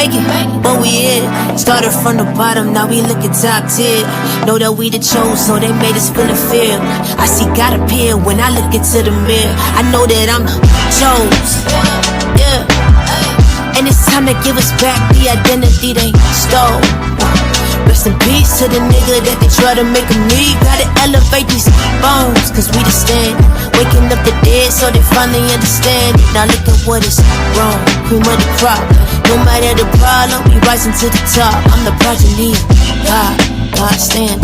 make it, but we it. Started from the bottom, now we looking top tier. Know that we the chose, so they made us feel the fear. I see God appear when I look into the mirror. I know that I'm the chose, yeah. And it's time to give us back the identity they stole. Rest in peace to the nigga that they try to make a me. Gotta elevate these bones, cause we the stand. Waking up the dead so they finally understand it. Now look at what is wrong, cream of the crop. No matter the problem, we rising to the top. I'm the progeny, God stand.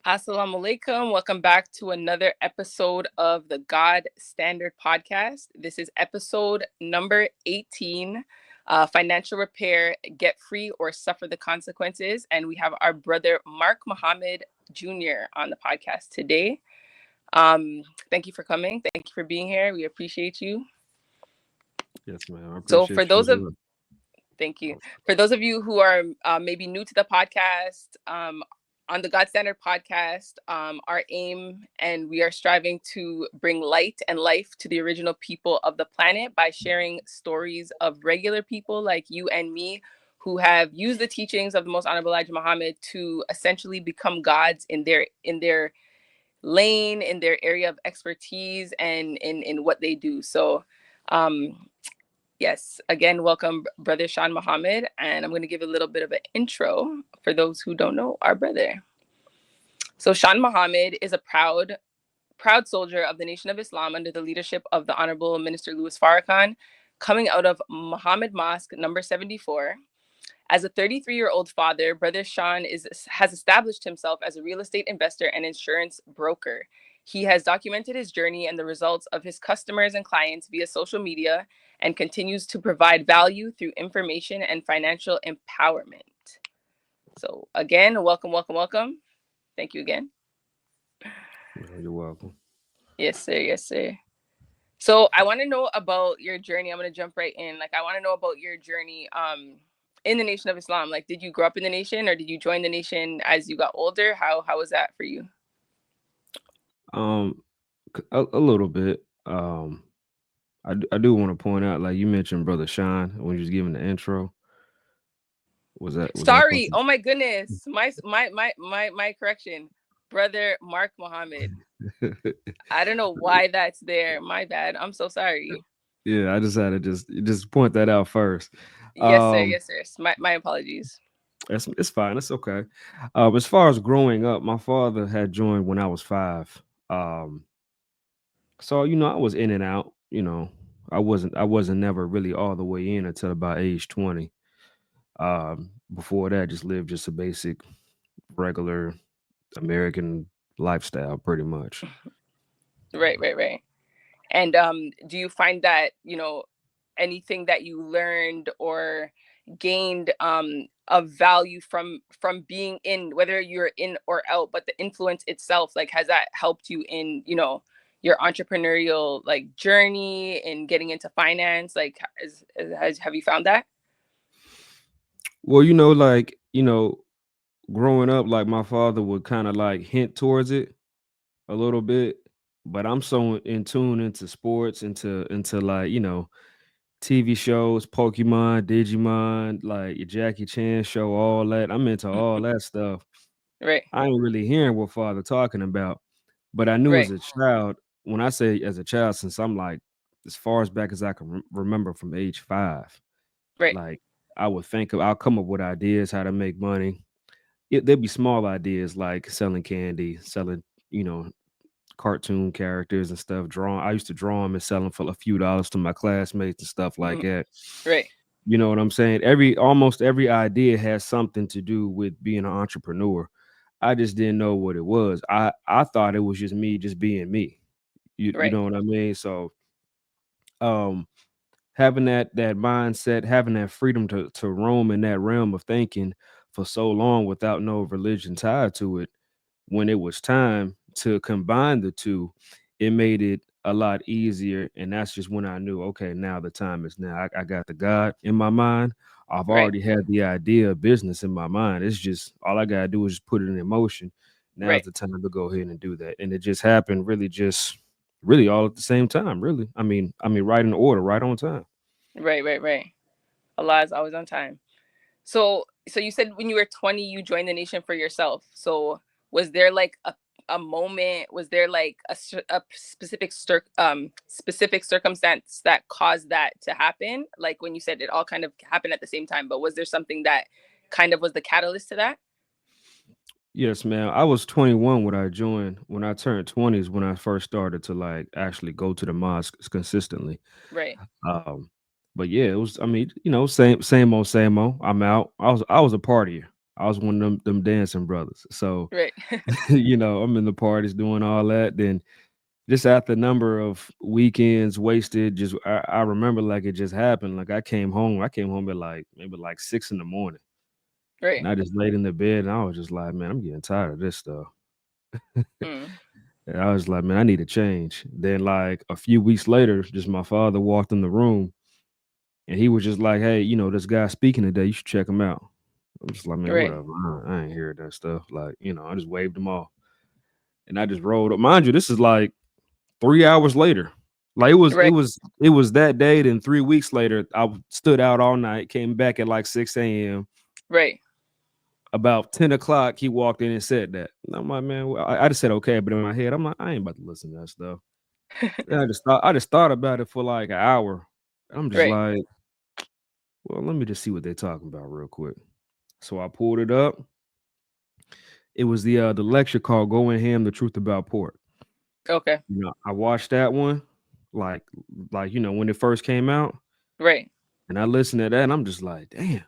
Assalamu alaikum. Welcome back to another episode of the God Standard Podcast. This is episode number 18, Financial Repair, Get Free or Suffer the Consequences. And we have our brother Mark Muhammad Jr. on the podcast today. Thank you for coming. Thank you for being here. We appreciate you. Yes, ma'am. I So appreciate for those of you. Thank you. For those of you who are maybe new to the podcast, on the God Standard Podcast, our aim and we are striving to bring light and life to the original people of the planet by sharing stories of regular people like you and me who have used the teachings of the Most Honorable Elijah Muhammad to essentially become gods in their lane, in their area of expertise, and in what they do. So yes, again, welcome, Brother Sean Muhammad. And I'm going to give a little bit of an intro for those who don't know our brother. So Sean Muhammad is a proud soldier of the Nation of Islam under the leadership of the Honorable Minister Louis Farrakhan, coming out of Muhammad Mosque number 74. As a 33-year-old father, Brother Sean has established himself as a real estate investor and insurance broker. He has documented his journey and the results of his customers and clients via social media and continues to provide value through information and financial empowerment. So again, welcome. Thank you again. You're welcome. Yes, sir. Yes, sir. So I want to know about your journey. I'm going to jump right in. I want to know about your journey in the Nation of Islam. Did you grow up in the nation or did you join the nation as you got older? How was that for you? A little bit. I do want to point out, you mentioned Brother Sean when you was giving the intro. Was Sorry. Oh my goodness. My correction. Brother Mark Muhammad. I don't know why that's there. My bad. I'm so sorry. Yeah, I just had to just point that out first. Yes, sir. My apologies. It's fine. It's okay. As far as growing up, my father had joined when I was 5. So I was in and out. I wasn't never really all the way in until about age 20. Before that, just lived just a basic, regular American lifestyle, pretty much. Right. And do you find that, anything that you learned or gained of value from being in, whether you're in or out, but the influence itself, has that helped you in, your entrepreneurial journey in getting into finance? Have you found that? Well, growing up, my father would kind of hint towards it a little bit, but I'm so in tune into sports, into TV shows, Pokemon, Digimon, your Jackie Chan show, all that. I'm into all that stuff. Right. I ain't really hearing what father talking about, but I knew Right. as a child, when I say as a child, since I'm as far as back as I can remember from age 5, Right. I'll come up with ideas how to make money. There'd be small ideas like selling candy, selling, cartoon characters and stuff. I used to draw them and sell them for a few dollars to my classmates and stuff like that. Right. You know what I'm saying? Almost every idea has something to do with being an entrepreneur. I just didn't know what it was. I thought it was just me just being me. You know what I mean? So having that mindset, having that freedom to roam in that realm of thinking for so long without no religion tied to it, when it was time to combine the two, it made it a lot easier. And that's just when I knew, okay, now the time is now. I got the God in my mind. I've Right. already had the idea of business in my mind. It's just all I gotta do is just put it in motion. Now's Right. the time to go ahead and do that. And it just happened really all at the same time, really. I mean, right in order, right on time. Right. Right. Right. Allah is always on time. So you said when you were 20 you joined the nation for yourself. So was there like a moment, was there like a specific specific circumstance that caused that to happen? Like when you said it all kind of happened at the same time, but was there something that kind of was the catalyst to that? Yes, man. I was 21 when I joined. When I turned 20 is when I first started to like actually go to the mosque consistently. Right. Um, but yeah, it was. I mean, same old, same old. I'm out. I was a partier. I was one of them dancing brothers. So Right. I'm in the parties doing all that. Then just after a number of weekends wasted, just I remember like it just happened. Like I came home. I came home at like maybe like 6 in the morning, Right. and I just laid in the bed and I was just like, man, I'm getting tired of this stuff. Mm. And I was like, man, I need a change. Then like a few weeks later, just my father walked in the room and he was just like, hey, this guy speaking today, you should check him out. I'm just like, man, Right. whatever. I ain't hearing that stuff. Like, I just waved him off. And I just rolled up. Mind you, this is like 3 hours later. Like Right. it was that day. Then 3 weeks later, I stood out all night, came back at like 6 a.m. Right. About 10 o'clock, he walked in and said that. And I'm like, man, well, I just said okay, but in my head, I'm like, I ain't about to listen to that stuff. And I just thought about it for like an hour. I'm just Right. like, well, let me just see what they're talking about real quick. So I pulled it up. It was the lecture called "Going Ham: The Truth About Pork." Okay. I watched that one, like when it first came out, Right. and I listened to that, and I'm just like, damn,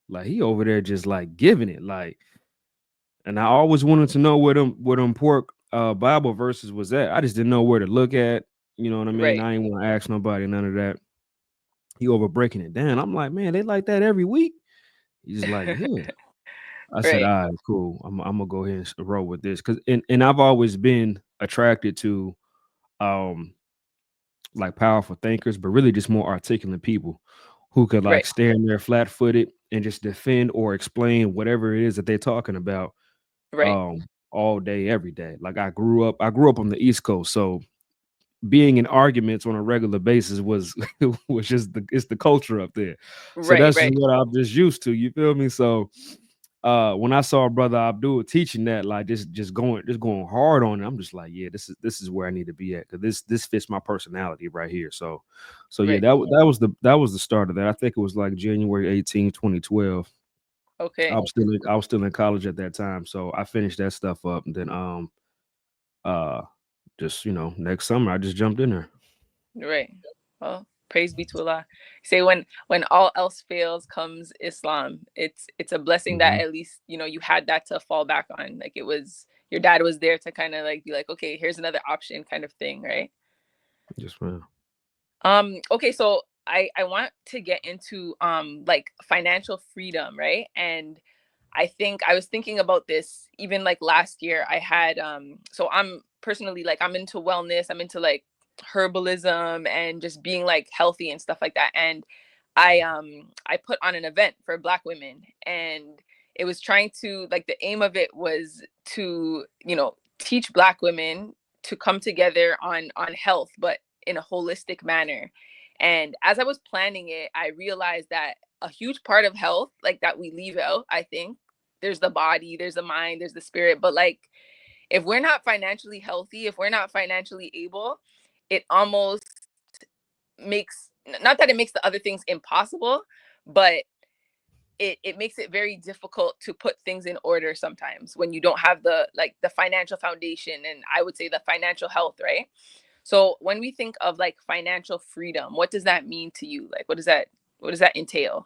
like he over there just like giving it, like. And I always wanted to know where them pork Bible verses was at. I just didn't know where to look at. You know what I mean? Right. I ain't want to ask nobody none of that. He over breaking it down. I'm like, man, they like that every week. He's like, yeah. I said, Right. all right, cool. I'm gonna go ahead and roll with this because and I've always been attracted to um like powerful thinkers, but really just more articulate people who could like Right. stand there flat footed and just defend or explain whatever it is that they're talking about Right. um all day, every day. Like I grew up on the East Coast, so being in arguments on a regular basis was was just it's the culture up there. So Right. that's just Right. what I'm just used to. You feel me? So when I saw Brother Abdul teaching that, like just going hard on it, I'm just like, yeah, this is where I need to be at because this fits my personality right here. So yeah, Right. that was the start of that. I think it was like January 2012. I Okay. was still in, I was still in college at that time, so I finished that stuff up, and then uh just next summer I just jumped in there. Right. Well, praise be to Allah. Say when all else fails comes Islam. It's a blessing that Hmm. at least, you had that to fall back on. Like it was your dad was there to kind of like be like, okay, here's another option kind of thing, right? Yes, man. Okay, so I want to get into like financial freedom, right? And I think I was thinking about this even like last year. I had so I'm personally like I'm into wellness, I'm into like herbalism and just being like healthy and stuff like that. And I put on an event for black women, and it was trying to like the aim of it was to, teach black women to come together on health, but in a holistic manner. And as I was planning it, I realized that a huge part of health, like that we leave out, I think, there's the body, there's the mind, there's the spirit. But like, if we're not financially healthy, if we're not financially able, it almost makes, not that it makes the other things impossible, but it makes it very difficult to put things in order sometimes when you don't have the like the financial foundation, and I would say the financial health, right? So when we think of like financial freedom, what does that mean to you? Like what does that entail?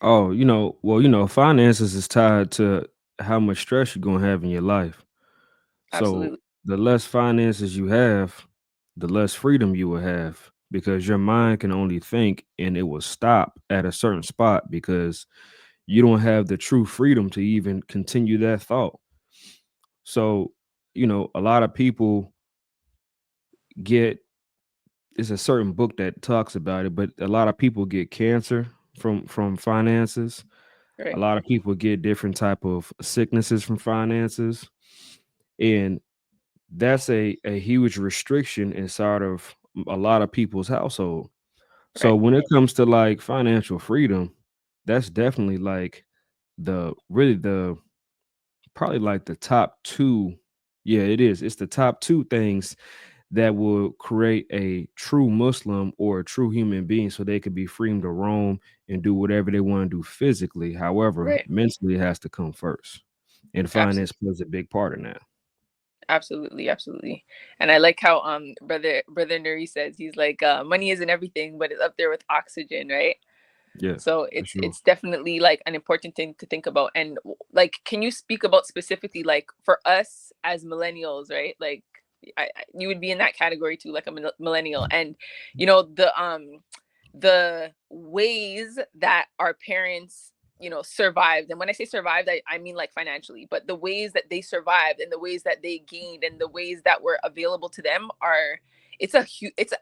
Oh, well, finances is tied to how much stress you're gonna have in your life. So Absolutely. the less finances you have, the less freedom you will have because your mind can only think and it will stop at a certain spot because you don't have the true freedom to even continue that thought. So, a lot of people get it's a certain book that talks about it, but a lot of people get cancer from finances. A Right. lot of people get different type of sicknesses from finances, and that's a huge restriction inside of a lot of people's household. So Right. when it comes to like financial freedom, that's definitely like the probably like the top two. Yeah, it is. It's the top two things that will create a true Muslim or a true human being so they could be free to roam and do whatever they want to do physically. However, Right. mentally it has to come first. And finance Absolutely. plays a big part in that. Absolutely, absolutely. And I like how brother Nuri says, he's like, money isn't everything, but it's up there with oxygen, right? Yeah, So for sure. it's definitely like an important thing to think about. And like, can you speak about specifically like for us as millennials, right? Like you would be in that category too, like a millennial, and you know the ways that our parents, you know, survived. And when I say survived, I mean like financially, but the ways that they survived and the ways that they gained and the ways that were available to them are, it's an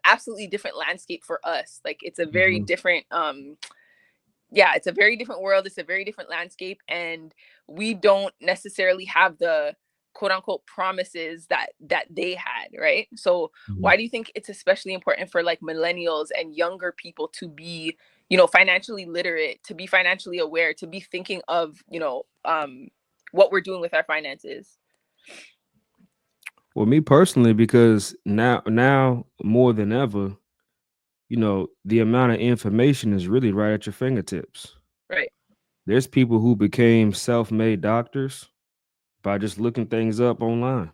absolutely different landscape for us. Like it's a very Mhm. different yeah, it's a very different world, it's a very different landscape, and we don't necessarily have the quote unquote promises that they had, right? So Mhm. why do you think it's especially important for like millennials and younger people to be, you know, financially literate, to be financially aware, to be thinking of, you know, what we're doing with our finances? Well, me personally, because now more than ever, the amount of information is really right at your fingertips. Right. There's people who became self-made doctors by just looking things up online.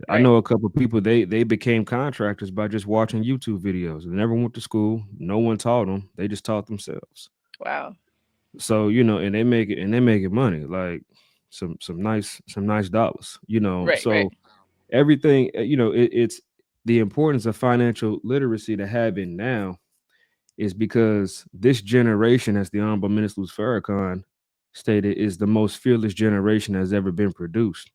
I Right. know a couple of people, they became contractors by just watching YouTube videos. They never went to school. No one taught them. They just taught themselves. Wow. So, and they make it money, like some nice dollars, Right. Right. So everything, it's the importance of financial literacy to have it now is because this generation, as the Honorable Minister Louis Farrakhan stated, is the most fearless generation that's ever been produced.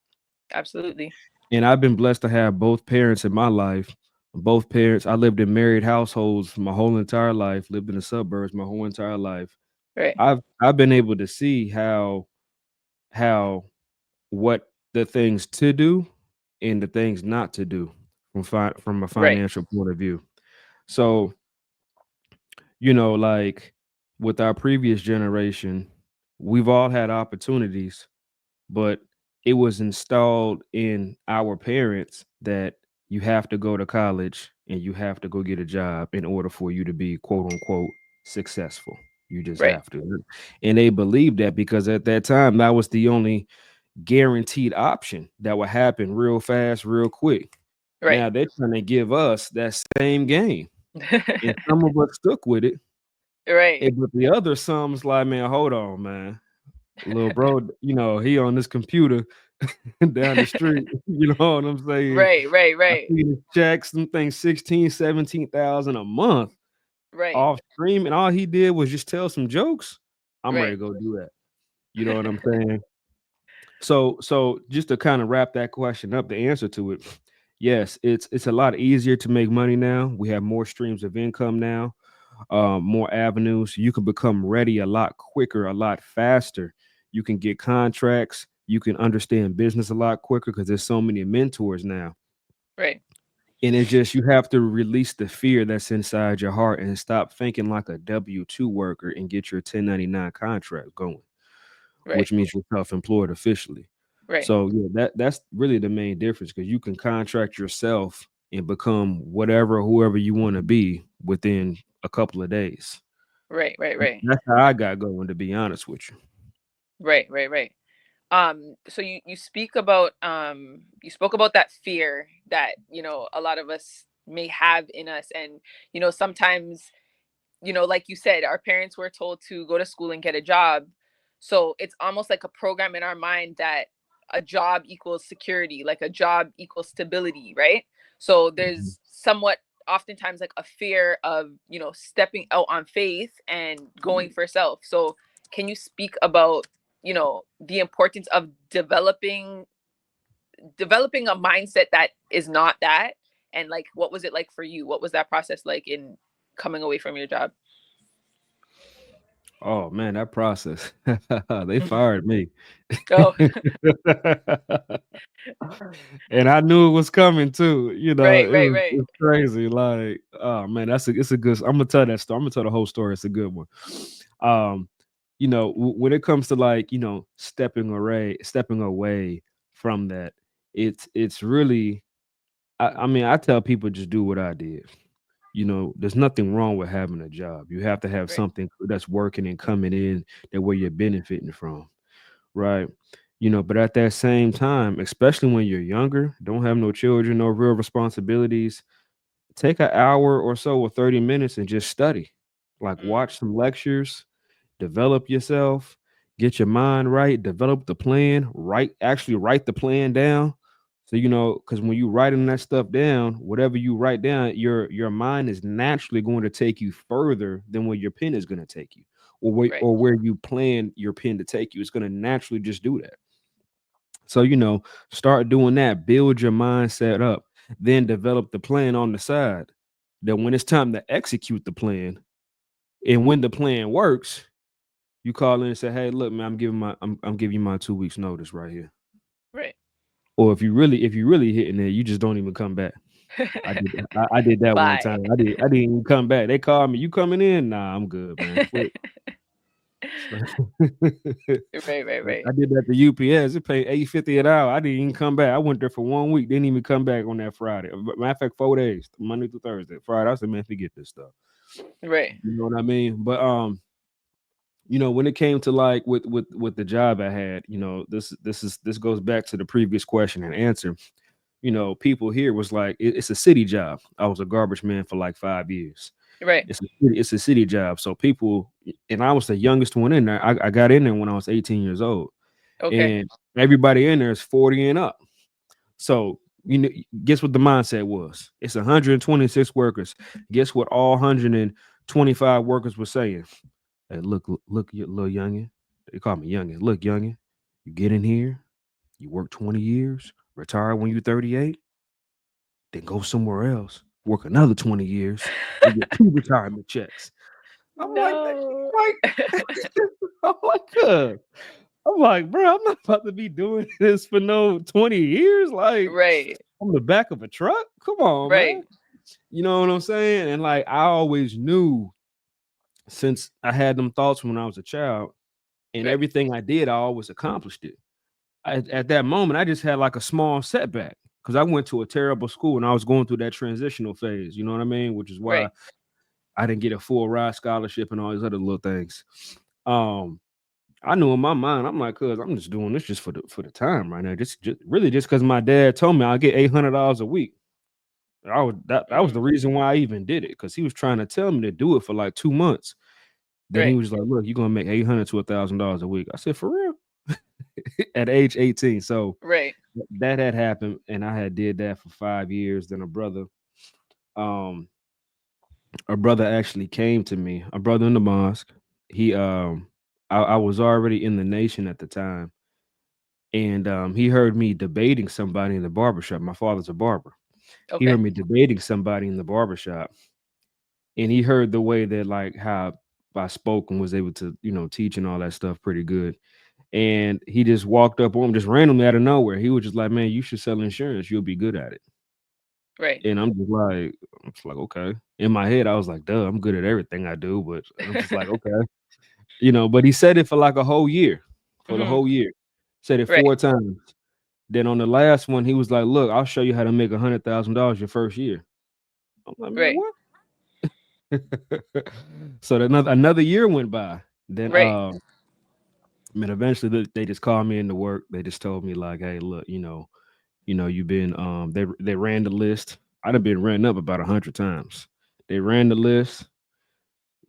Absolutely. And I've been blessed to have both parents in my life. Both parents, I lived in married households my whole entire life, lived in the suburbs my whole entire life. Right. I've been able to see how what the things to do and the things not to do from a Right. financial point of view. So, like with our previous generation, we've all had opportunities, but it was installed in our parents that you have to go to college and you have to go get a job in order for you to be quote unquote successful. You just Right. have to. And they believed that because at that time that was the only guaranteed option that would happen real fast, real quick. Right. Now they're trying to give us that same game. And some of us stuck with it. Right. But the other some's like, man, hold on, man. Little bro, he on this computer down the street. You know what I'm saying? Right. Right. I Right. see the checks, some things 16, 17,000 a month Right. off stream. And all he did was just tell some jokes. I'm ready Right. to go do that. You know what I'm saying? So just to kind of wrap that question up, the answer to it, yes, it's a lot easier to make money now. We have more streams of income now, more avenues. You can become ready a lot quicker, a lot faster. You can get contracts. You can understand business a lot quicker because there's so many mentors now. Right. And it's just you have to release the fear that's inside your heart and stop thinking like a W-2 worker and get your 1099 contract going, Right. which means you're self-employed officially. Right. So yeah, that's really the main difference because you can contract yourself and become whatever, whoever you want to be within a couple of days. Right. Right. Right. That's how I got going, to be honest with you. Right. Right. Right. So you speak about you spoke about that fear that, you know, a lot of us may have in us. And, you know, sometimes, you know, like you said, our parents were told to go to school and get a job. So it's almost like a program in our mind that a job equals security, like a job equals stability, right? So Mhm. there's somewhat oftentimes like a fear of, you know, stepping out on faith and going for self. So can you speak about, you know, the importance of developing a mindset that is not that? And like, what was it like for you? What was that process like in coming away from your job? Oh man, that process. They fired me. Oh, And I knew it was coming too. right, It right, was right, it's crazy. Like, oh man, it's a good. I'm gonna tell that story. I'm gonna tell the whole story. It's a good one. Um, when it comes to like, stepping away from that, it's really. I mean, I tell people just do what I did. There's nothing wrong with having a job. You have to have right. something that's working and coming in that where you're benefiting from, right? But at that same time, especially when you're younger, don't have no children, no real responsibilities, take an hour or so or 30 minutes and just study. Like Mm, watch some lectures, develop yourself, get your mind right, develop the plan, actually write the plan down. So because when you writing that stuff down, whatever you write down, your mind is naturally going to take you further than where your pen is going to take you, right. or where you plan your pen to take you. It's going to naturally just do that. So, start doing that, build your mindset up, then develop the plan on the side. Then when it's time to execute the plan, and when the plan works, you call in and say, "Hey, look, man, I'm giving you my 2 weeks notice right here." Right. Or if you really hitting it, you just don't even come back. I did that one Bye. time. I didn't even come back. They called me, "You coming in?" Nah, I'm good, man. Quit. Right, right, right. I did that to UPS. It paid $8.50 an hour. I didn't even come back. I went there for 1 week. Didn't even come back on that Friday. Matter of fact, 4 days, Monday through Thursday. Friday, I said, man, forget this stuff. Right. You know what I mean? But when it came to like with the job I had, this goes back to the previous question and answer. People here was like, it's a city job. I was a garbage man for like 5 years. Right. It's a city job. So people, and I was the youngest one in there. I got in there when I was 18 years old, Okay. and everybody in there is 40 and up. So guess what the mindset was? It's 126 workers. Guess what all 125 workers were saying? Hey, look, you little youngin. They call me youngin. Look, youngin, you get in here, you work 20 years, retire when you're 38, then go somewhere else, work another 20 years, and get two retirement checks. I'm like, No. like, I'm like, I'm like, bro, I'm not about to be doing this for no 20 years. Like, Right. on the back of a truck? Come on, man. Right. You know what I'm saying? And like, I always knew since I had them thoughts when I was a child, and Right. everything I did, I always accomplished it. At that moment, I just had like a small setback because I went to a terrible school and I was going through that transitional phase. You know what I mean? Which is why Right. I didn't get a full ride scholarship and all these other little things. Um, I knew in my mind, I'm like, cuz I'm just doing this just for the time right now. Just really just because my dad told me I'll get $800 a week. That was the Mm, reason why I even did it, because he was trying to tell me to do it for like 2 months. Then he right. was like, "Look, you're gonna make 800 to $1,000 a week." I said, "For real?" At age 18. So Right. that had happened, and I had did that for 5 years. Then um, a brother actually came to me, a brother in the mosque. He I was already in the nation at the time, and he heard me debating somebody in the barbershop. My father's a barber. He heard Okay. me debating somebody in the barbershop, and he heard the way that like how I spoke and was able to teach and all that stuff pretty good. And he just walked up on him just randomly out of nowhere. He was just like, "Man, you should sell insurance. You'll be good at it." Right. And I'm just like, okay. In my head, I was like, "Duh, I'm good at everything I do." But I'm just like, okay, But he said it for like a whole year, for the Hmm. whole year. Said it Right. 4 times. Then on the last one, he was like, "Look, I'll show you how to make $100,000 your first year." I'm like, "Man, Right. what?" So then another year went by. Then Right. I mean, eventually they just called me into work. They just told me like, "Hey, look, you've been they ran the list. I'd have been ran up about 100 times. They ran the list.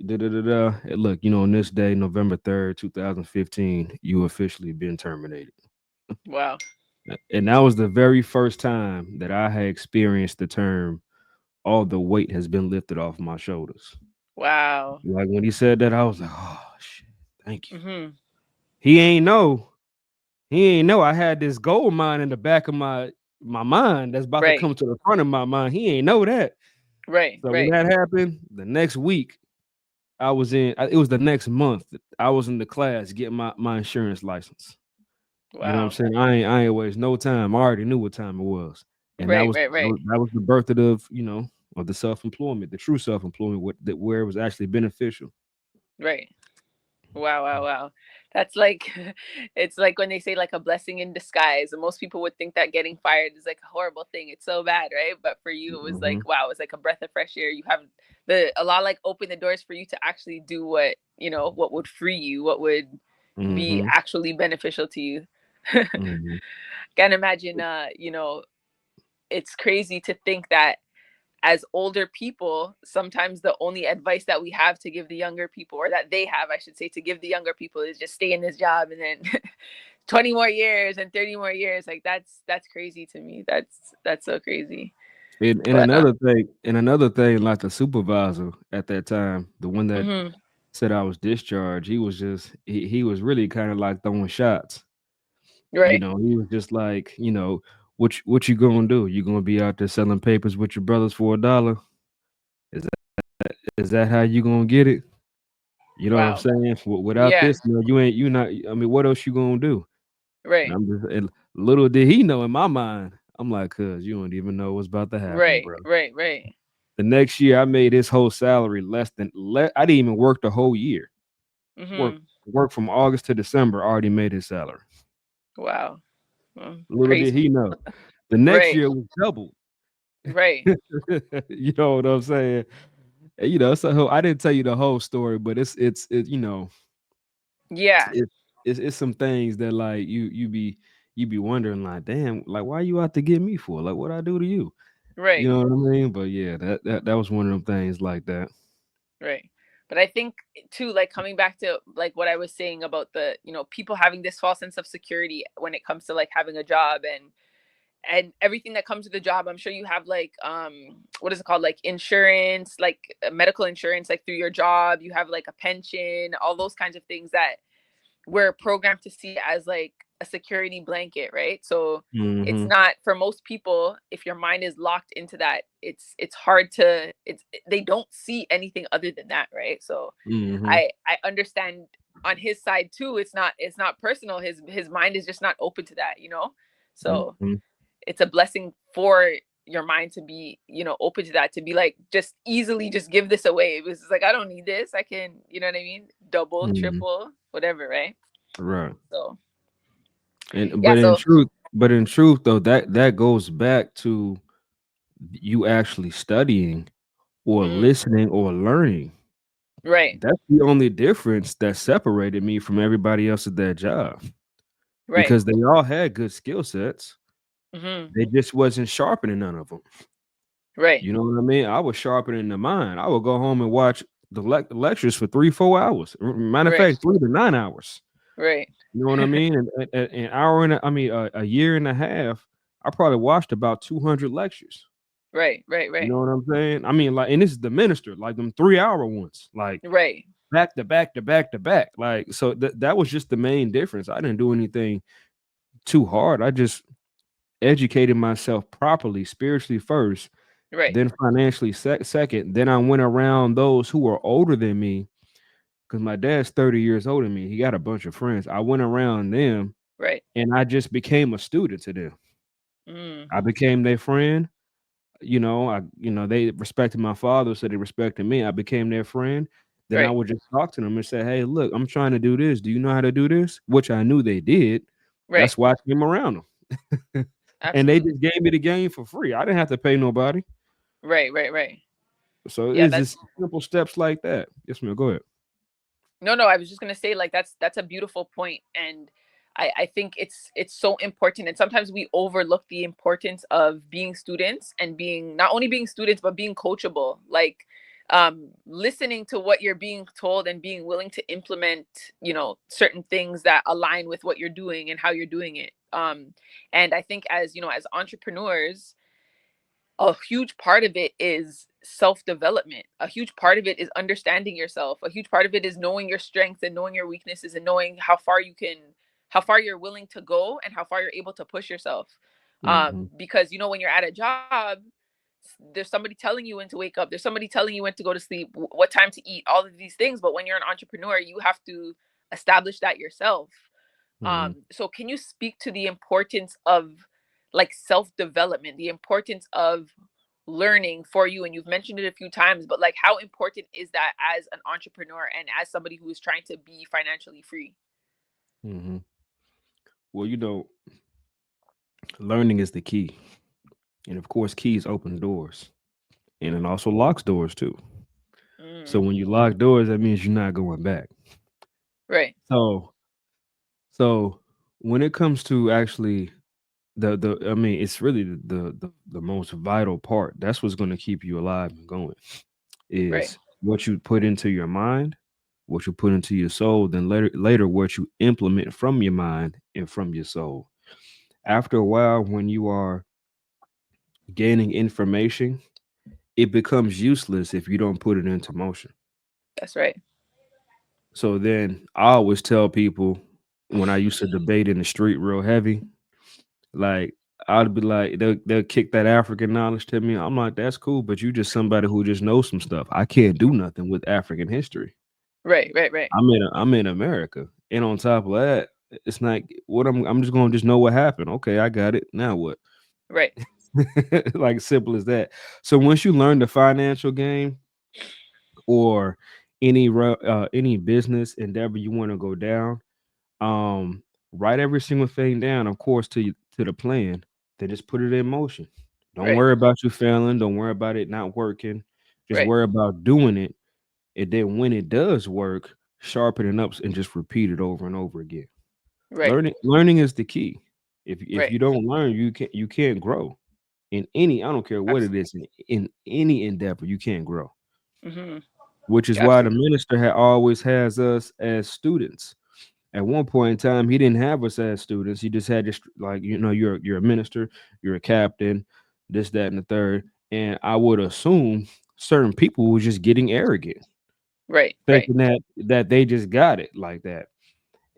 Da, da, da, da. And look, on this day, November 3rd, 2015, you officially been terminated." Wow. And that was the very first time that I had experienced the term, all the weight has been lifted off my shoulders. Wow. Like when he said that, I was like, oh shit, thank you. Hmm. He ain't know. He ain't know I had this gold mine in the back of my mind that's about to Right. come to the front of my mind. He ain't know that. Right. So when Right. that happened, the next week, it was the next month. I was in the class getting my insurance license. You know what I'm Wow. saying? I ain't waste no time. I already knew what time it was. And that Right, was right, right, that was the birth of the self-employment, the true self-employment where it was actually beneficial. right. Wow, wow, wow. That's like it's like when they say like a blessing in disguise. And most people would think that getting fired is like a horrible thing. It's so bad, right? But for you, it was Mhm. like, wow, it's like a breath of fresh air. You have the a lot like open the doors for you to actually do what, what would free you, what would be Mhm. actually beneficial to you. Mhm. Can't imagine it's crazy to think that as older people, sometimes the only advice that we have to give the younger people, or that they have, I should say, to give the younger people is just stay in this job and then 20 more years and 30 more years. Like that's crazy to me. That's so crazy. And But another thing, like the supervisor at that time, the one that mhm, said I was discharged, he was really kind of like throwing shots. right, He was just like, what you gonna do? You gonna be out there selling papers with your brothers for $1? Is is that how you gonna get it? You know what I'm wow, saying? Without yeah, this, you not. I mean, what else you gonna do? And right, and little did he know in my mind, I'm like, cuz you don't even know what's about to happen, right, bro. right, right. The next year, I made his whole salary I didn't even work the whole year. Work Hmm. work from August to December. Already made his salary. Wow. Little did Crazy. he know, the next Right, year was doubled. right. You know what I'm saying? And, so I didn't tell you the whole story, but Yeah, it, it's some things that like you be wondering like, damn, like why you out to get me for? Like what I do to you? You right. know what I mean? But yeah, that was one of them things like that. Right. But I think too, like coming back to like what I was saying about the, people having this false sense of security when it comes to like having a job and everything that comes with the job. I'm sure you have like what is it called? Like insurance, like medical insurance, like through your job. You have like a pension, all those kinds of things that we're programmed to see as like a security blanket, right? So it's Mhm. not for most people. If your mind is locked into that, it's hard to they don't see anything other than that, right? So Mhm. I understand on his side too. It's not personal. His mind is just not open to that. So Mhm. it's a blessing for your mind to be open to that, to be like just easily just give this away. It was just like, I don't need this, I can, you know what I mean, double, Mhm. triple, whatever, right? Right. So And yeah, so but in truth though, that goes back to you actually studying or mhm, listening or learning. right, That's the only difference that separated me from everybody else at that job right, because they all had good skill sets. hmm, They just wasn't sharpening none of them. right, You know what I mean? I was sharpening the mind. I would go home and watch the lectures for 3, 4 hours. Matter of right, fact, 3 to 9 hours. right, You know what I mean? And an hour and a year and a half. I probably watched about 200 lectures. right, right, You right, know what I'm saying? I mean, like, and this is the minister, like them 3 hour ones, like right, back to back to back to back. Like, so that was just the main difference. I didn't do anything too hard. I just educated myself properly, spiritually first, right, then financially second. Then I went around those who were older than me because my dad's 30 years older than me. He got a bunch of friends. I went around them right, and I just became a student to them. mm, I became their friend. They respected my father, so they respected me. I became their friend. Then I right, would just talk to them and say, "Hey, look, I'm trying to do this. Do you know how to do this?" Which I knew they did. right, That's why I came around them. And they absolutely, just gave me the game for free. I didn't have to pay nobody. right, right, right. So Yeah, it's that's just simple steps like that. Yes, ma'am. Go ahead. no, I was just gonna say like that's a beautiful point, and I think it's so important, and sometimes we overlook the importance of being students and being not only being students but being coachable, like listening to what you're being told and being willing to implement certain things that align with what you're doing and how you're doing it. And I think as as entrepreneurs, a huge part of it is self development. A huge part of it is understanding yourself. A huge part of it is knowing your strengths and knowing your weaknesses and knowing how far you're willing to go and how far you're able to push yourself. Mhm. Because when you're at a job, There's somebody telling you when to wake up. There's somebody telling you when to go to sleep, what time to eat, all of these things. But when you're an entrepreneur, you have to establish that yourself. Hmm. So can you speak to the importance of like self-development, the importance of learning for you? And you've mentioned it a few times, but like how important is that as an entrepreneur and as somebody who is trying to be financially free? Hmm. Well, learning is the key, and of course, keys open doors, and it Mm, also locks doors too. So mm, when you lock doors, that means you're not going back. right, So so when it comes to actually the I mean, it's really the most vital part. That's what's going to keep you alive and going right, is what you put into your mind, what you put into your soul, then later what you implement from your mind and from your soul. After a while, when you are gaining information, it becomes useless if you don't put it into motion. that's right. So then I always tell people when I used to debate in the street real heavy, like I'd be like, they'll kick that African knowledge to me. I'm like, that's cool, but you just somebody who just knows some stuff. I can't do nothing with African history. Right, right, right, I'm in America, and on top of that, it's like what I'm just gonna just know what happened. Okay, I got it. Now what? right, Like simple as that. So once you learn the financial game or any business endeavor you want to go down, um, write every single thing down, of course, to the plan. Then just put it in motion. Don't right, worry about you failing. Don't worry about it not working. Just right, worry about doing it. And then when it does work, sharpen it up and just repeat it over and over again. right, Learning is the key. If right. you don't learn, you can't grow in any. I don't care what it Absolutely. is in any endeavor. You can't grow, Hmm. which is You why the absolutely. minister had always has us as students. At one point in time, he didn't have us as students. He just had just like you're a minister, you're a captain, this, that, and the third. And I would assume certain people were just getting arrogant, Right, right, thinking that they just got it like that.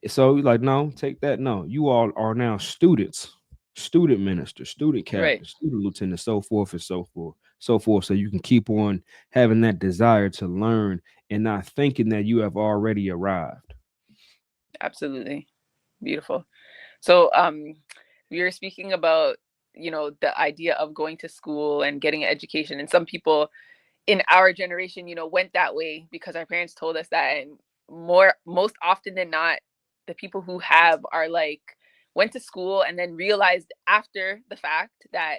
So like, no, take that. No, you all are now students, student minister, student right. captain, student lieutenant, so forth and so forth, so forth. So you can keep on having that desire to learn and not thinking that you have already arrived. Absolutely. Beautiful. So, we were speaking about, the idea of going to school and getting an education. And some people in our generation, went that way because our parents told us that. And most often than not, the people who have are like, went to school and then realized after the fact that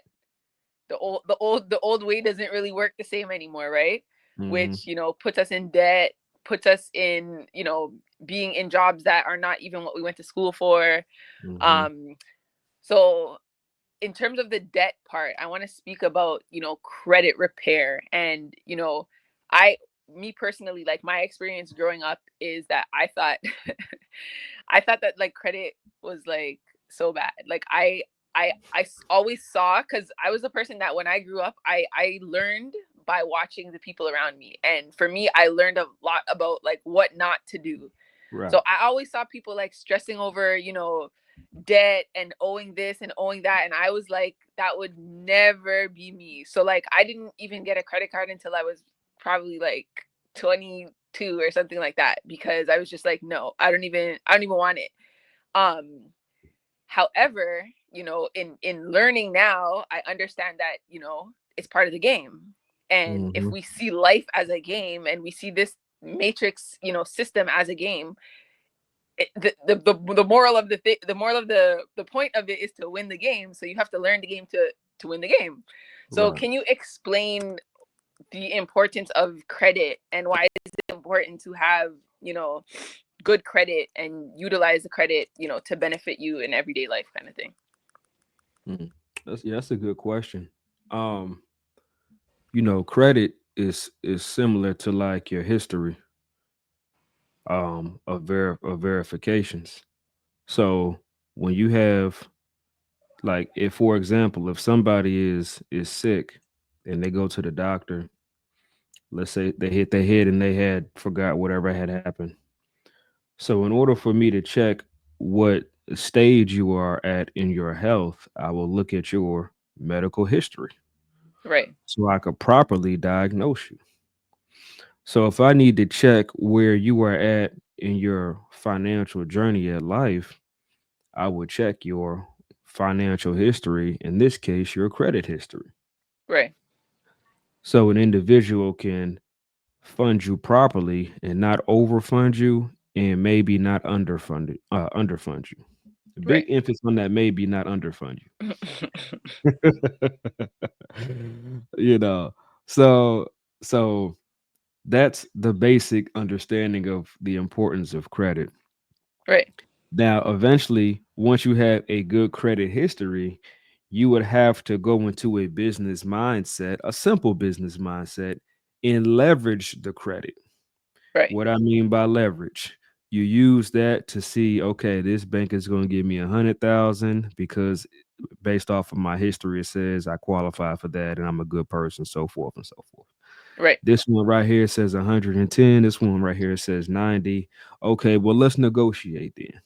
the old way doesn't really work the same anymore, right? Hmm. Which puts us in debt, puts us in being in jobs that are not even what we went to school for. Hmm. um so in terms of the debt part, I want to speak about credit repair. And I me personally, like, my experience growing up is that I thought I thought that like credit was like so bad. Like always saw, because I was a person that when I grew up, I learned by watching the people around me. And for me, I learned a lot about like what not to do. Right. So I always saw people like stressing over, debt and owing this and owing that. And I was like, that would never be me. So like I didn't even get a credit card until I was probably like 22 or something like that, because I was just like, no, I don't even want it. Um However, in learning now, I understand that, it's part of the game. And if Hmm. we see life as a game and we see this matrix, system as a game, the moral of the moral of the point of it is to win the game. So you have to learn the game to win the game. So Right. can you explain the importance of credit and why is it important to have, good credit and utilize the credit, to benefit you in everyday life, kind of thing? Mm. That's a good question. Um, credit is similar to like your history of verifications. So when you have like if for example, if somebody is sick and they go to the doctor, let's say they hit their head and they had forgot whatever had happened. So in order for me to check what stage you are at in your health, I will look at your medical history. Right. so I could properly diagnose you. So if I need to check where you are at in your financial journey at life, I would check your financial history, in this case, your credit history. Right. So an individual can fund you properly and not overfund you and maybe not underfund you. A big Right. emphasis on that maybe not underfund you. You know, so so that's the basic understanding of the importance of credit. Right. Now, eventually, once you have a good credit history, you would have to go into a business mindset, a simple business mindset, and leverage the credit. Right. What I mean by leverage, you use that to see, okay, this bank is going to give me 100,000 because based off of my history, it says I qualify for that and I'm a good person, so forth and so forth. Right. This one right here says 110. This one right here says 90. Okay, well, let's negotiate then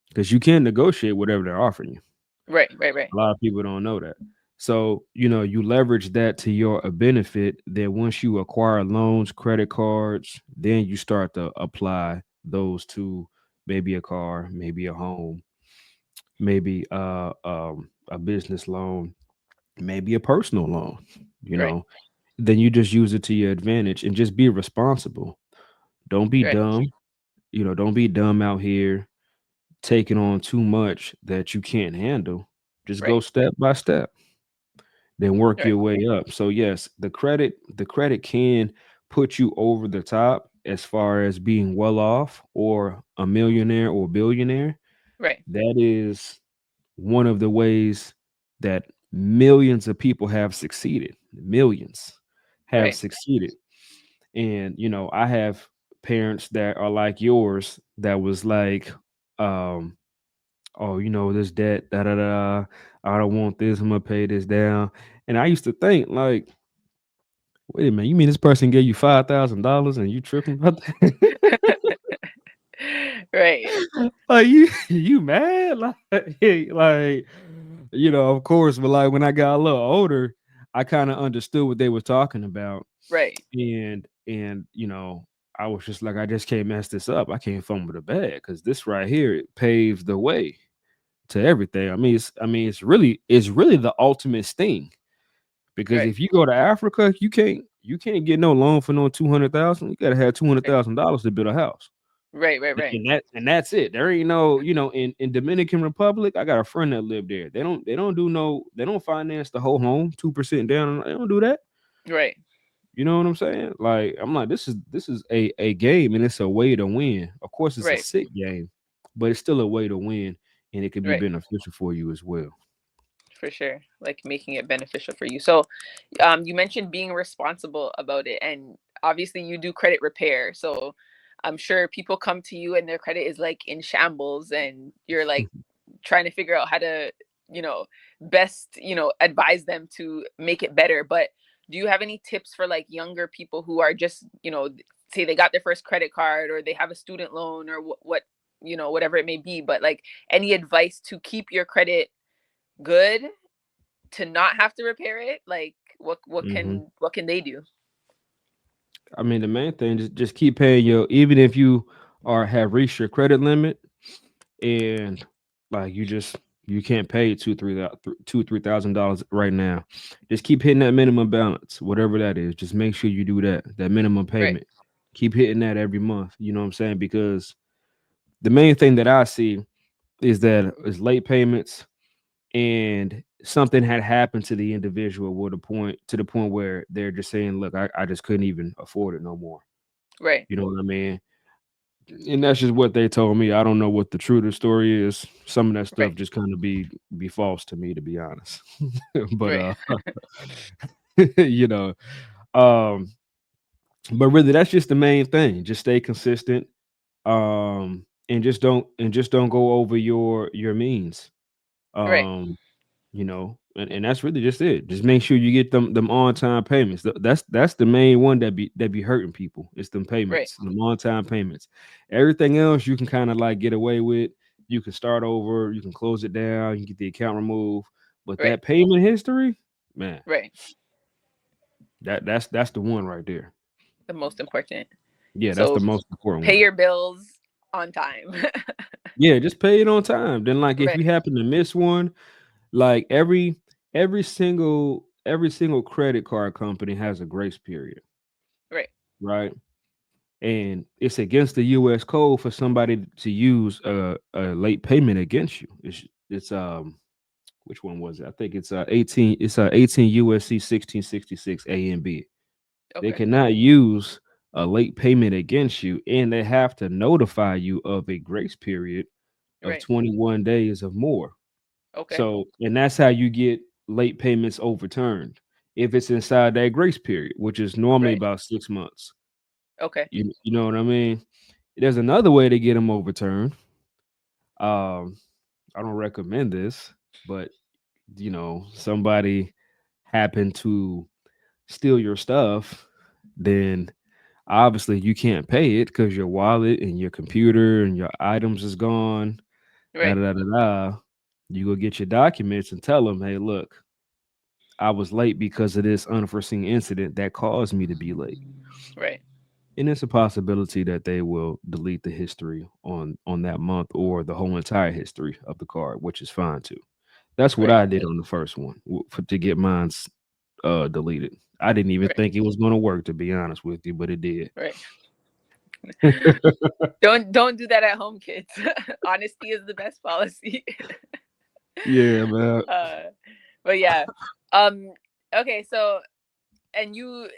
because you can negotiate whatever they're offering you. Right. Right. Right. A lot of people don't know that. So, you leverage that to your benefit. Then once you acquire loans, credit cards, then you start to apply those to maybe a car, maybe a home, maybe a business loan, maybe a personal loan, you Right. know. Then you just use it to your advantage and just be responsible. Don't be Right. dumb. Don't be dumb out here taking on too much that you can't handle. Just go Right. step by step, then work Right. your way up. So yes, the credit can put you over the top as far as being well off or a millionaire or billionaire. Right. That is one of the ways that millions of people have succeeded. Millions have Right. succeeded. And I have parents that are like yours that was like, um, oh, this debt, da da da. I don't want this. I'm gonna pay this down. And I used to think, like, wait a minute, you mean this person gave you $5,000 and you tripping about that? Right. Like you mad? Like, like, of course, but like when I got a little older, I kind of understood what they were talking about. Right. And I was just like, I just can't mess this up. I can't fumble the bag because this right here it paves the way to everything. It's really the ultimate sting because Right. if you go to Africa, you can't get no loan for no 200,000. You gotta have two hundred Right. thousand dollars to build a house. Right. Right. And Right. that's it. There ain't no, in Dominican Republic, I got a friend that lived there. They don't finance the whole home 2% down. They don't do that. Right. You know what I'm saying? Like I'm like, this is a game and it's a way to win. Of course, it's a Right. sick game, but it's still a way to win and it can be Right. beneficial for you as well. For sure. Like making it beneficial for you. So, you mentioned being responsible about it, and obviously you do credit repair. So, I'm sure people come to you and their credit is like in shambles, and you're like trying to figure out how to, you know, best, advise them to make it better. But do you have any tips for like younger people who are just, say they got their first credit card or they have a student loan or whatever it may be, but like any advice to keep your credit good, to not have to repair it? Like what Hmm. can they do? I mean, the main thing just keep paying even if you have reached your credit limit and like you can't pay $2,000 $3,000 right now. Just keep hitting that minimum balance, whatever that is. Just make sure you do that minimum Right. payment. Keep hitting that every month. You know what I'm saying? Because the main thing that I see is late payments and something had happened to the individual to the point where they're just saying, look, I just couldn't even afford it no more. Right. You know what I mean? And that's just what they told me. I don't know what the true to the story is. Some of that stuff Right. just kind of be false to me, to be honest. But Right. you know, um, but really that's just the main thing. Just stay consistent. And just don't go over your means. Right. Um, and that's really just it. Just make sure you get them on time payments. That's the main one that be hurting people. It's them Right. payments, them on time payments. Everything else you can kind of like get away with. You can start over. You can close it down. You can get the account removed. But Right. that payment history, man, Right. That's the one right there. The most important. Yeah, that's the So most important pay one. your bills on time. Yeah, just pay it on time. Then like if Right. you happen to miss one, like every single credit card company has a grace period, Right. right? And it's against the US code for somebody to use a late payment against you. It's which one was it? I think it's 18 USC 1666 A and B. They Okay. cannot use a late payment against you, and they have to notify you of a grace period of Right. 21 days or more. Okay. So, and that's how you get late payments overturned if it's inside that grace period, which is normally Right. about 6 months. Okay. You know what I mean? There's another way to get them overturned. Um, I don't recommend this, but somebody happened to steal your stuff, then obviously you can't pay it because your wallet and your computer and your items is gone. Da Right. da da da da. You go get your documents and tell them, hey, look, I was late because of this unforeseen incident that caused me to be late. Right. And it's a possibility that they will delete the history on that month or the whole entire history of the card, which is fine too. That's what Right. I did on the first one to get mine deleted. I didn't even Right. think it was going to work, to be honest with you, but it did. Right. Don't do that at home, kids. Honesty is the best policy. Yeah, man. uh but yeah. Um okay, so and you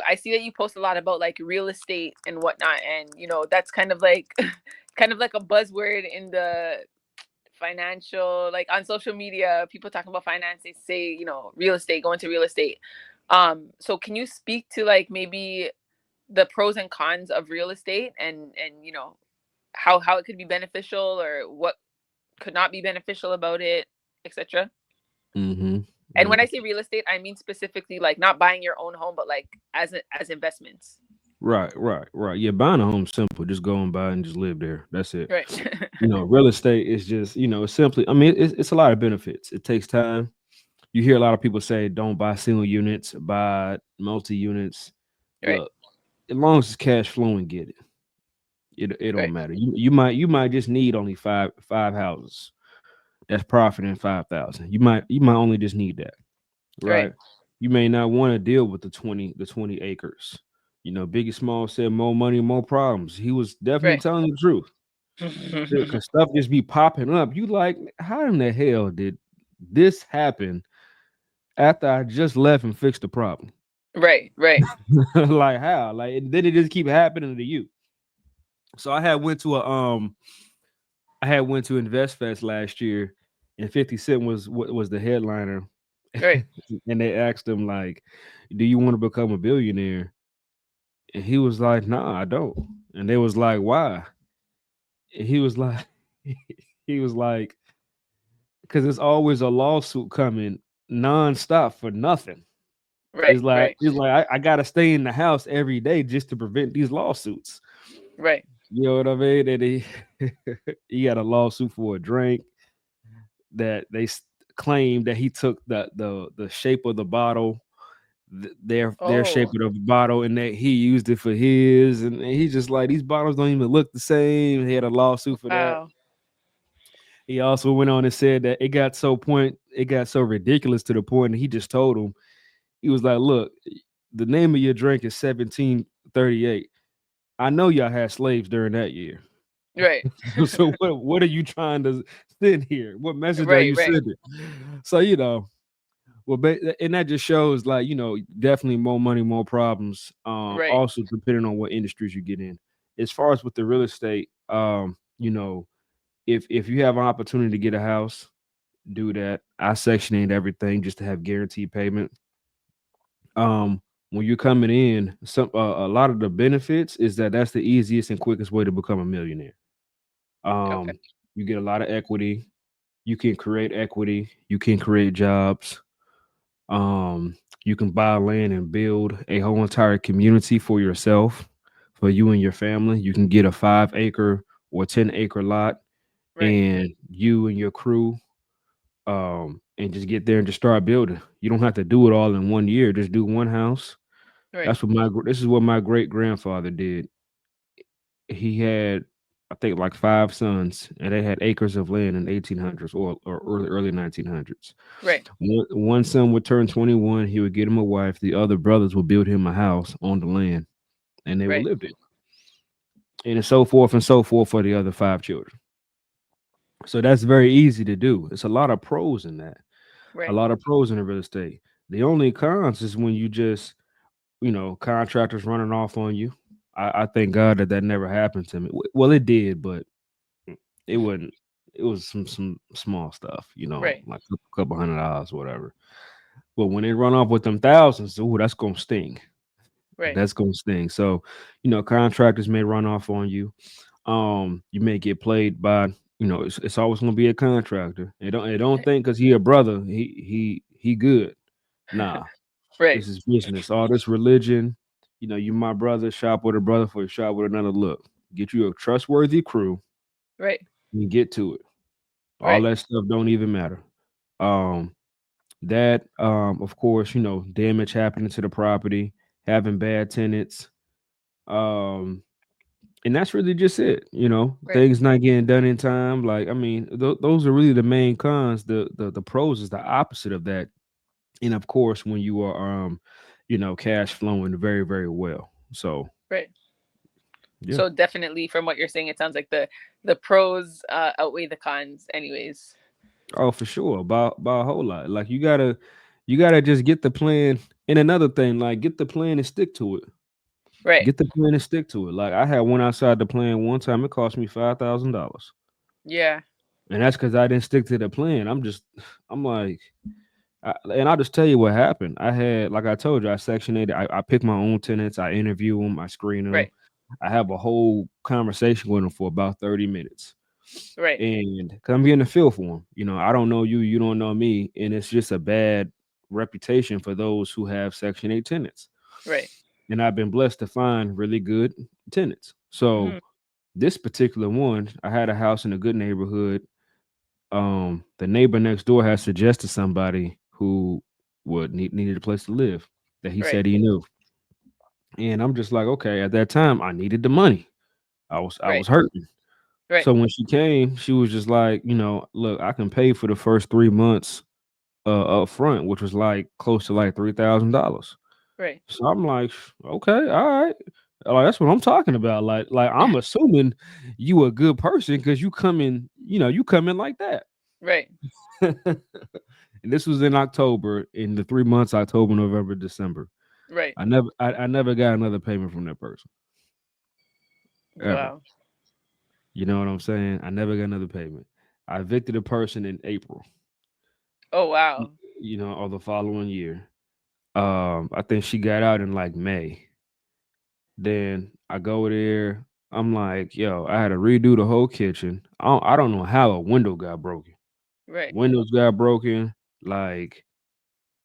I see that you post a lot about like real estate and whatnot, and that's kind of like kind of like a buzzword in the financial, like on social media. People talking about finance, they say real estate, going to real estate. So can you speak to like maybe the pros and cons of real estate, and how it could be beneficial or what could not be beneficial about it, etc. Mm-hmm. And when I say real estate, I mean specifically like not buying your own home, but like as investments. Right, right, right. Yeah, buying a home simple. Just go and buy and just live there. That's it. Right. Real estate is just, it's simply, I mean, it's a lot of benefits. It takes time. You hear a lot of people say, don't buy single units, buy multi units. Right. Look, as long as it's cash flowing, get it. It don't Right. matter. You might just need only five houses. That's profiting 5,000. You might only just need that, Right. right? You may not want to deal with the 20 acres. Biggie Small said more money, more problems. He was definitely Right. telling the truth. Because stuff just be popping up. You like, how in the hell did this happen after I just left and fixed the problem? Right. Right. Like how? Like then it just keep happening to you. So I had went to Invest Fest last year, and 50 Cent was the headliner. Right. And they asked him like, do you want to become a billionaire? And he was like, nah, I don't. And they was like, why? And he was like, he was like, because there's always a lawsuit coming nonstop for nothing. Right. Right. It's like I gotta stay in the house every day just to prevent these lawsuits. Right. You know what I mean? And he got a lawsuit for a drink that claimed that he took the shape of the bottle, their shape Oh. of the bottle, and that he used it for his, and he's just like, these bottles don't even look the same. He had a lawsuit for that. Wow. He also went on and said that it got so ridiculous to the point that he just told him, he was like, look, the name of your drink is 1738. I know y'all had slaves during that year. Right. So what are you trying to send here? What message are Right. you Right. sending? So and that just shows like, definitely more money, more problems. Right. Also depending on what industries you get in. As far as with the real estate, if you have an opportunity to get a house, do that. I Section 8 everything just to have guaranteed payment. When you're coming in, a lot of the benefits is that's the easiest and quickest way to become a millionaire. Okay. You get a lot of equity. You can create equity. You can create jobs. You can buy land and build a whole entire community for yourself, for you and your family. You can get a 5 acre or 10 acre lot, Right. and you and your crew and just get there and just start building. You don't have to do it all in 1 year. Just do one house. Right. This is what my great grandfather did. He had, I think, like 5 sons, and they had acres of land in 1800s or early 1900s. Right. One son would turn 21. He would get him a wife. The other brothers would build him a house on the land, and they would Right. live there. And so forth for the other 5 children. So that's very easy to do. It's a lot of pros in that. A Right. lot of pros in the real estate. The only cons is when you just, contractors running off on you. I thank God that that never happened to me. Well, it did, but it wasn't. It was some small stuff, Right. like a couple $100 or whatever. But when they run off with them thousands, ooh, that's gonna sting. Right. That's gonna sting. So, contractors may run off on you. You may get played by, it's always gonna be a contractor. They don't think because he a brother, he good. Nah, Right. this is business. All this religion, you my brother, shop with a brother for a shop with another. Look, get you a trustworthy crew Right. and get to it. All Right. that stuff don't even matter. Um, of course, damage happening to the property, having bad tenants. Um, and that's really just it. Right. Things not getting done in time. Like, I mean, those are really the main cons. The pros is the opposite of that. And of course, when you are cash flowing very, very well. So Right. yeah. So definitely, from what you're saying, it sounds like the pros outweigh the cons, anyways. Oh, for sure. By a whole lot. Like you gotta just get the plan. And another thing, like get the plan and stick to it. Right. Get the plan and stick to it. Like I had one outside the plan one time. It cost me $5,000, Yeah. and that's because I didn't stick to the plan. I'm like, and I'll just tell you what happened. I had, like I told you, I sectioned. I pick my own tenants. I interview them. I screen them. Right. I have a whole conversation with them for about 30 minutes. Right. And because I'm getting a feel for them, I don't know you, you don't know me, and it's just a bad reputation for those who have Section 8 tenants. Right. And I've been blessed to find really good tenants. So Hmm. this particular one, I had a house in a good neighborhood. The neighbor next door had suggested somebody who needed a place to live that he Right. said he knew. And I'm just like, okay, at that time I needed the money. I was Right. hurting. Right. So when she came, she was just like, look, I can pay for the first 3 months up front, which was like close to like $3,000. Right. So I'm like, okay, all right. Like that's what I'm talking about. Like I'm assuming you a good person because you come in like that. Right. And this was in October, in the 3 months, October, November, December. Right. I never got another payment from that person. Ever. Wow. You know what I'm saying? I never got another payment. I evicted a person in April, Oh wow. of the following year. I think she got out in like May. Then I go there. I'm like, yo, I had to redo the whole kitchen. I don't know how a window got broken. Right. Windows got broken. Like,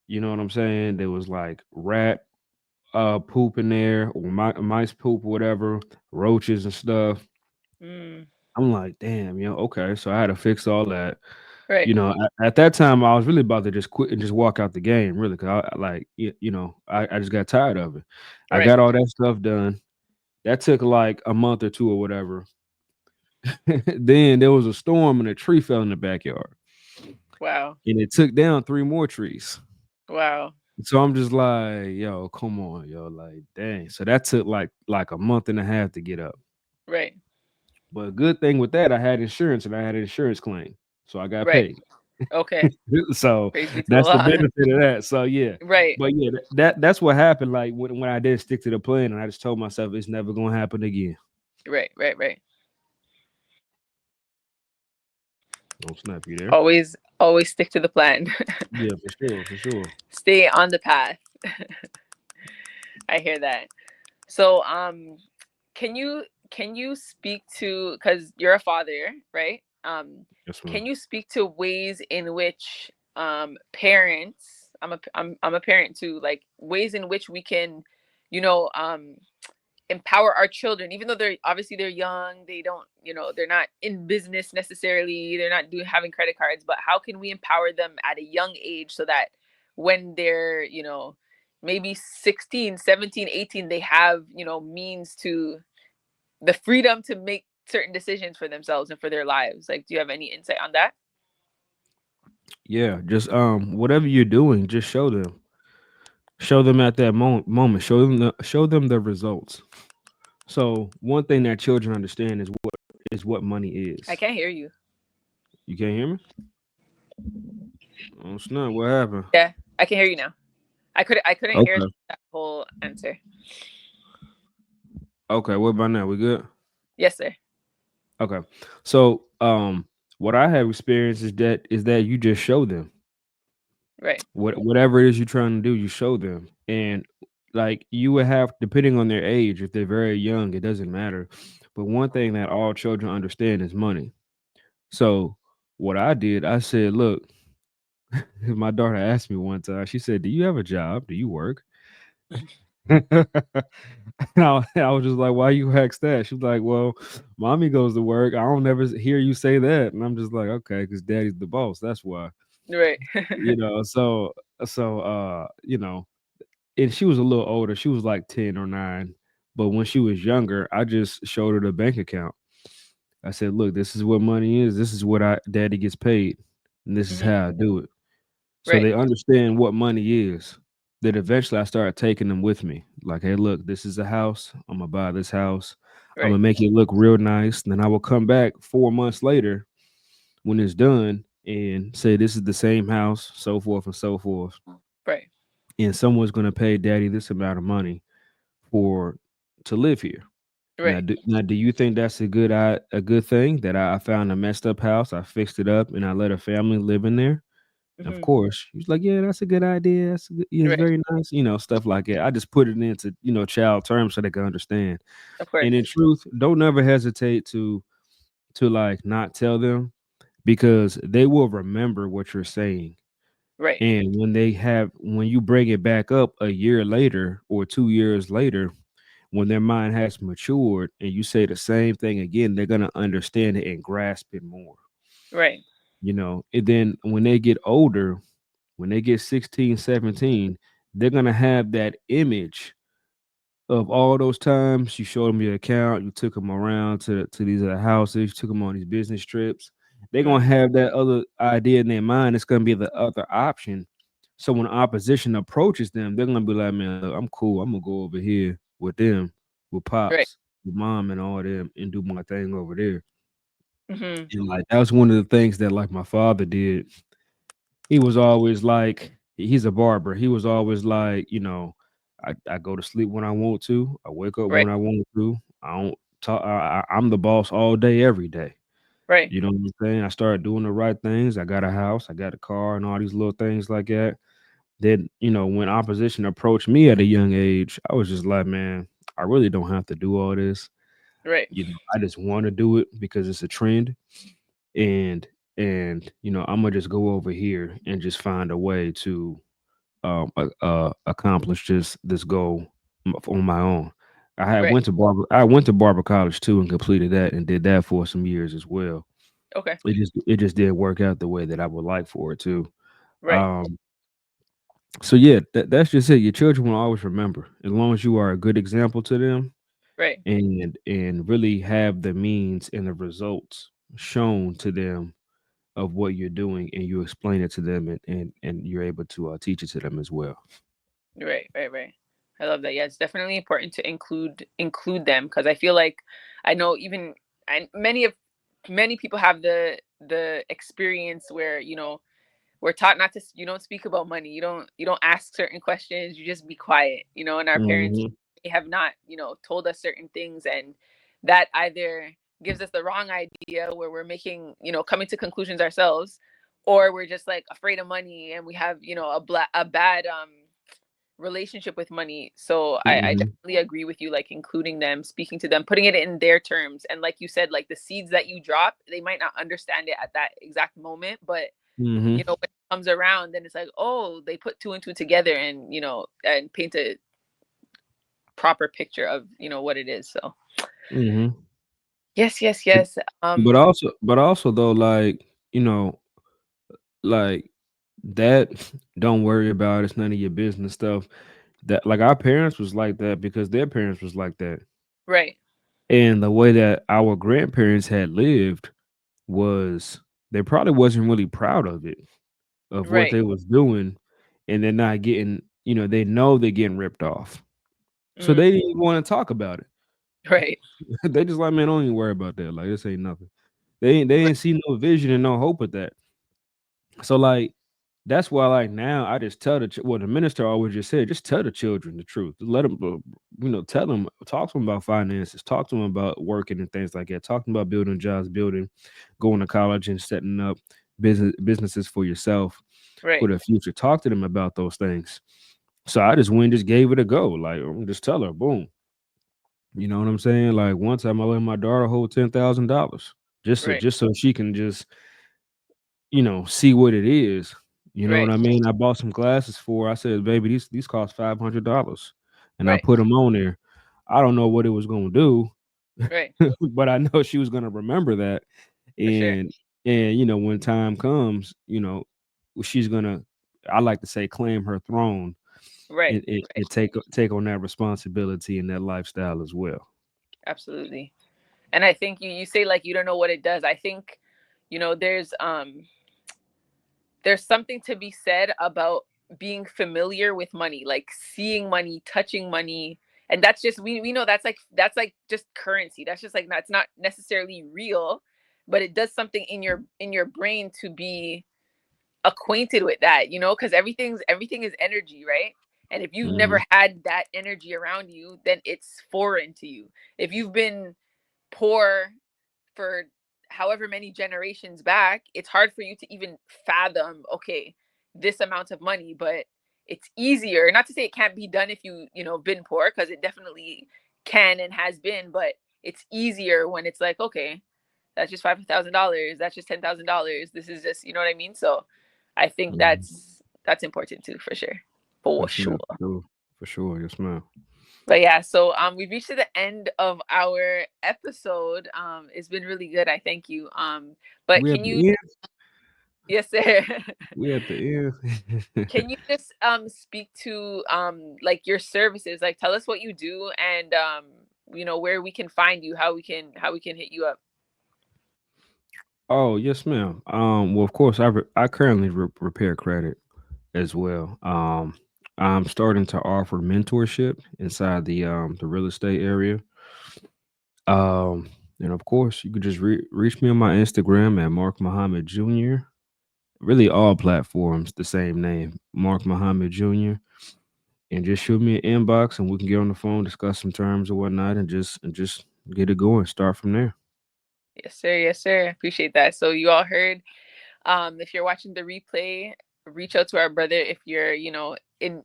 you know what I'm saying? There was like rat poop in there, or mice poop, whatever, roaches and stuff. Mm. I'm like, damn, okay. So I had to fix all that. Right. At that time, I was really about to just quit and just walk out the game, really, because I like, I just got tired of it. I Right. got all that stuff done. That took like a month or two or whatever. Then there was a storm and a tree fell in the backyard, Wow. and it took down 3 more trees. Wow. So I'm just like, yo, come on, yo, like, dang. So that took like a month and a half to get up. Right. But good thing with that, I had insurance and I had an insurance claim, so I got Right. paid. Okay. So Praise be to the that's the Lord. benefit of that. So yeah, Right. but yeah, that's what happened. Like when I didn't stick to the plan, and I just told myself it's never gonna happen again. Right. Right. Right. Don't snap you there. Always stick to the plan. Yeah, for sure, for sure. Stay on the path. I hear that. So can you speak to, because you're a father, right? Yes, ma'am. Can you speak to ways in which parents, I'm a parent too, like ways in which we can, you know, empower our children, even though they're young, they don't, they're not in business necessarily, they're not having credit cards, but how can we empower them at a young age so that when they're, maybe 16, 17, 18, they have, means to the freedom to make certain decisions for themselves and for their lives. Like, do you have any insight on that? Yeah, just whatever you're doing, just show them. Show them at that moment. Show them the results. So one thing that children understand is what money is. I can't hear you. You can't hear me? Oh snap! What happened? Yeah, I can hear you now. I couldn't hear Okay. that whole answer. Okay. What about now? We good? Yes, sir. Okay. So what I have experienced is that you just show them Right. whatever it is you're trying to do. You show them, and like you would have, depending on their age, if they're very young, it doesn't matter. But one thing that all children understand is money. So what I did, I said, look, my daughter asked me one time, she said, "Do you have a job? Do you work?" And I was just like, "Why you ask that?" She was like, "Well, mommy goes to work. I don't never hear you say that." And I'm just like, "Okay, because daddy's the boss. That's why." Right. So and she was a little older. She was like 10 or 9. But when she was younger, I just showed her the bank account. I said, "Look, this is what money is. This is what daddy gets paid, and this is Mhm. how I do it." So Right. they understand what money is. Then eventually I started taking them with me. Like, hey, look, this is a house. I'm gonna buy this house. I'm Right. gonna make it look real nice. Then I will come back 4 months later when it's done and say this is the same house, so forth and so forth. Right. And someone's gonna pay daddy this amount of money for to live here. Now, Right. do you think that's a good thing that I found a messed up house, I fixed it up, and I let a family live in there? Of Mhm. course. He was like, "Yeah, that's a good idea. Yeah, it's Right. very nice," stuff like that. I just put it into, child terms so they can understand. Of And in course. truth, don't never hesitate to like not tell them because they will remember what you're saying. Right. And when you bring it back up a year later or 2 years later, when their mind has matured and you say the same thing again, they're gonna understand it and grasp it more. Right. And then when they get older, when they get 16, 17, they're gonna have that image of all those times you showed them your account, you took them around to these other houses, you took them on these business trips. They're gonna Mhm. have that other idea in their mind. It's gonna be the other option. So when opposition approaches them, they're gonna be like, "Man, look, I'm cool. I'm gonna go over here with them, with Right. pops, with mom, and all them, and do my thing over there." Mhm. And like that was one of the things that like my father did. He was always like, he's a barber. He was always like, I go to sleep when I want to. I wake up Right. when I want to. I don't talk. I'm the boss all day, every day. Right. You know what I'm saying? I started doing the right things. I got a house. I got a car, and all these little things like that. Then, when opposition approached me at a young age, I was just like, man, I really don't have to do all this. Right. I just want to do it because it's a trend and I'm gonna just go over here and just find a way to accomplish this goal on my own. Right. I went to barber college too and completed that and did that for some years as well. Okay. It just didn't work out the way that I would like for it to. Right. Um, so yeah, that's just it. Your children will always remember as long as you are a good example to them Right. and really have the means and the results shown to them of what you're doing and you explain it to them and you're able to teach it to them as well. Right. Right. Right. I love that. Yeah, it's definitely important to include them because I feel like I know even and many people have the experience where we're taught not to you don't speak about money, you don't ask certain questions, you just be quiet, and our parents Mhm. they have not told us certain things, and that either gives us the wrong idea where we're making coming to conclusions ourselves, or we're just like afraid of money and we have a bad relationship with money. So I Mhm. definitely agree with you, like including them, speaking to them, putting it in their terms, and like you said, like the seeds that you drop, they might not understand it at that exact moment, but Mhm. when it comes around, then it's like, oh, they put two and two together and, and paint proper picture of, you know, what it is. So hmm yes, yes, But, yes. but also though, like, like that, don't worry about it, it's none of your business stuff. That, like, our parents was like that because their parents was like that. Right, And the way that our grandparents had lived was, they probably wasn't really proud of it, of what right. they was doing, and they're not getting, they know they're getting ripped off. So Mm, they didn't even want to talk about it. right, They just like, man, don't even worry about that. Like, this ain't nothing. They right, ain't see no vision and no hope with that. So, like, that's why, like, now I just tell what the minister always just said, just tell the children the truth. Let them, tell them, talk to them about finances, talk to them about working and things like that. Talk to them about building jobs, going to college and setting up businesses for yourself for right, the future. Talk to them about those things. So I just went and just gave it a go. Like, just tell her, boom. You know what I'm saying? Like, one time I let my daughter hold $10,000 right, just so she can just, see what it is. You know what right, I mean? I bought some glasses for her. I said, "Baby, these cost $500," and I right, put them on there. I don't know what it was gonna do, right, but I know she was gonna remember that. for sure. And when time comes, she's gonna, I like to say, claim her throne Right, and right. take on that responsibility and that lifestyle as well. Absolutely. And I think you say like you don't know what it does. I think, there's something to be said about being familiar with money, like seeing money, touching money. And that's just we know that's like just currency. That's just like that's not necessarily real, but it does something in your brain to be acquainted with that, because everything is energy, right? And if you've never Mhm. had that energy around you, then it's foreign to you. If you've been poor for however many generations back, it's hard for you to even fathom, okay, this amount of money. But it's easier, not to say it can't be done if been poor, because it definitely can and has been, but it's easier when it's like, okay, that's just $5,000, that's just $10,000, this is just, you know what I mean? So I think Mhm. that's important too, for sure. For Yes, sure. ma'am. For sure. Yes, ma'am. But yeah, so we've reached to the end of our episode. It's been really good. I thank you. But We at can you, the end. yes, sir. We at the end. Can you just speak to like your services? Like tell us what you do, and where we can find you, how we can hit you up. Oh, yes, ma'am. Well, of course, I currently repair credit as well. I'm starting to offer mentorship inside the real estate area. And of course, you could just reach me on my Instagram at Mark Muhammad Jr. Really, all platforms the same name, Mark Muhammad Jr. And just shoot me an inbox, and we can get on the phone, discuss some terms or whatnot, and just get it going. Start from there. Yes, sir. Yes, sir. Appreciate that. So you all heard. If you're watching the replay, reach out to our brother if you're, in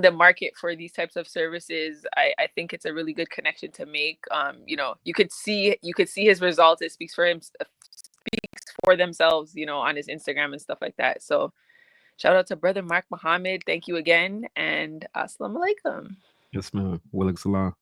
the market for these types of services. I think it's a really good connection to make. You could see his results. It speaks for themselves, on his Instagram and stuff like that. So shout out to brother Mark Muhammad. Thank you again, and assalamu alaikum. Yes, ma'am. Willik Salam.